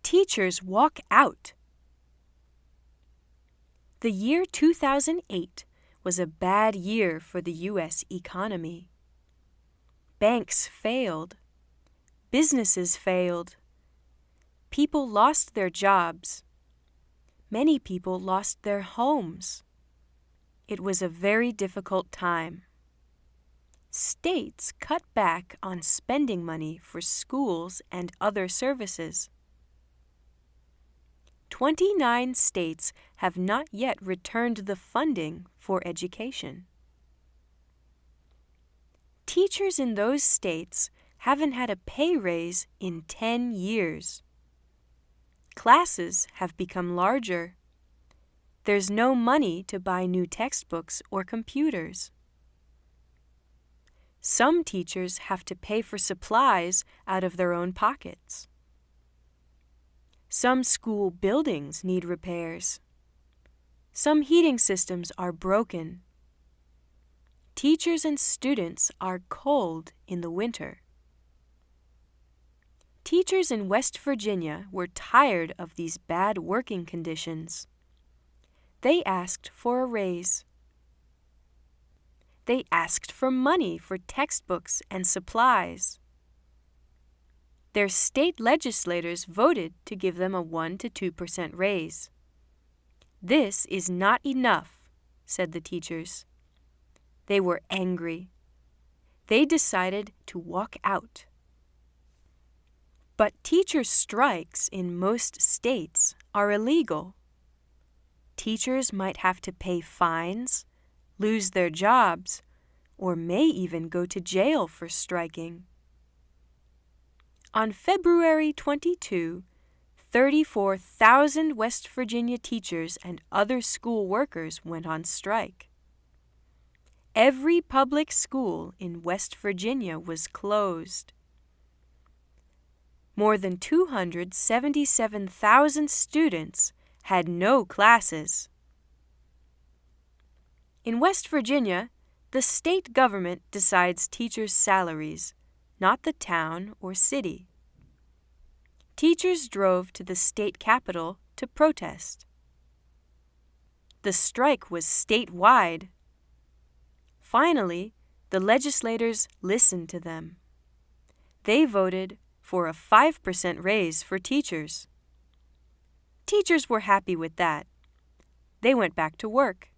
Teachers walk out. The year 2008 was a bad year for the U.S. economy. Banks failed. Businesses failed. People lost their jobs. Many people lost their homes. It was a very difficult time. States cut back on spending money for schools and other services. 29 states have not yet returned the funding for education. Teachers in those states haven't had a pay raise in 10 years. Classes have become larger. There's no money to buy new textbooks or computers. Some teachers have to pay for supplies out of their own pockets. Some school buildings need repairs. Some heating systems are broken. Teachers and students are cold in the winter. Teachers in West Virginia were tired of these bad working conditions. They asked for a raise. They asked for money for textbooks and supplies. Their state legislators voted to give them a 1 to 2% raise. "This is not enough," said the teachers. They were angry. They decided to walk out. But teacher strikes in most states are illegal. Teachers might have to pay fines, lose their jobs, or may even go to jail for striking. On February 22, 34,000 West Virginia teachers and other school workers went on strike. Every public school in West Virginia was closed. More than 277,000 students had no classes. In West Virginia, the state government decides teachers' salaries, not the town or city. Teachers drove to the state capitol to protest. The strike was statewide. Finally, the legislators listened to them. They voted for a 5% raise for teachers. Teachers were happy with that. They went back to work.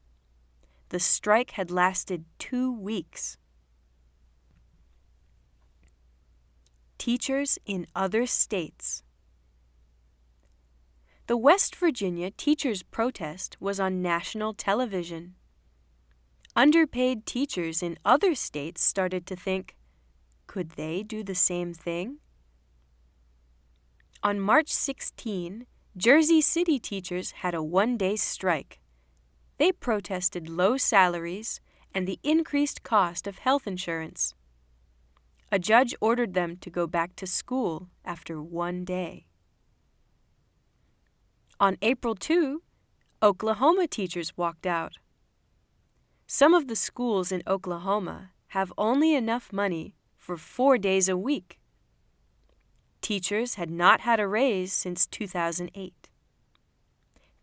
The strike had lasted 2 weeks. Teachers in other states. The West Virginia teachers' protest was on national television. Underpaid teachers in other states started to think, could they do the same thing? On March 16, Jersey City teachers had a 1-day strike. They protested low salaries and the increased cost of health insurance. A judge ordered them to go back to school after 1 day. On April 2, Oklahoma teachers walked out. Some of the schools in Oklahoma have only enough money for 4 days a week. Teachers had not had a raise since 2008.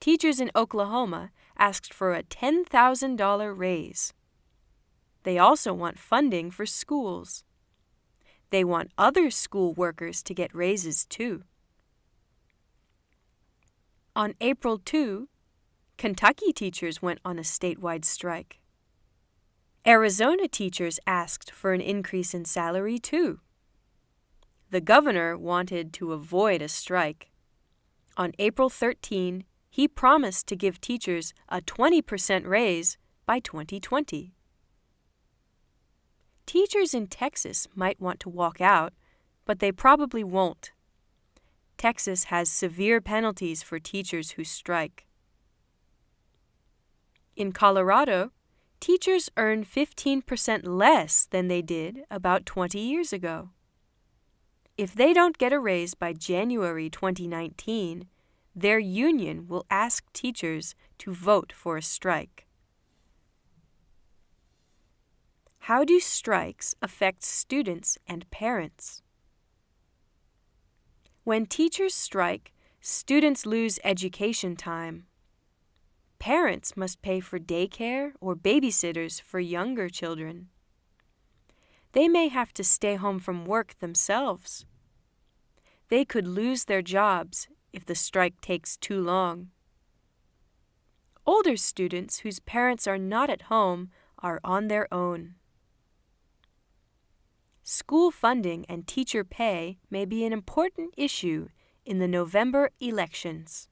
Teachers in Oklahoma asked for a $10,000 raise. They also want funding for schools. They want other school workers to get raises too. On April 2, Kentucky teachers went on a statewide strike. Arizona teachers asked for an increase in salary too. The governor wanted to avoid a strike. On April 13, he promised to give teachers a 20% raise by 2020. Teachers in Texas might want to walk out, but they probably won't. Texas has severe penalties for teachers who strike. In Colorado, teachers earn 15% less than they did about 20 years ago. If they don't get a raise by January 2019, their union will ask teachers to vote for a strike. How do strikes affect students and parents? When teachers strike, Students lose education time. Parents must pay for daycare or babysitters for younger children. They may have to stay home from work themselves. They could lose their jobs if the strike takes too long. Older students whose parents are not at home are on their own. School funding and teacher pay may be an important issue in the November elections.